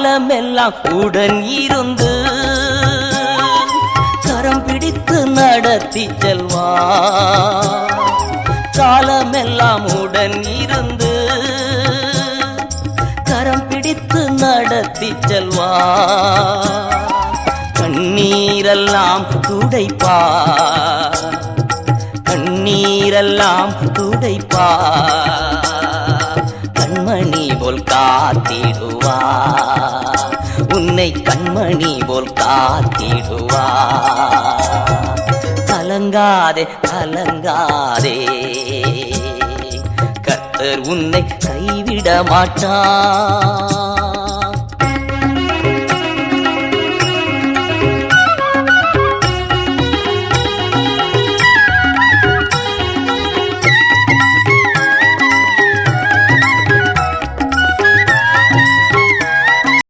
காலமெல்லாம் உடன் இருந்து கரம் பிடித்து நடத்தி செல்வார். காலமெல்லாம் உடன் இருந்து கரம் பிடித்து நடத்தி செல்வார். கண்ணீரெல்லாம் துடைப்பார், கண்ணீரெல்லாம் துடைப்பார். கண்மணி போல் காத்திடுவார், உன்னை கண்மணி போல் காத்திடுவார். கலங்காதே கலங்காதே, கர்த்தர் உன்னை கைவிட மாட்டார்.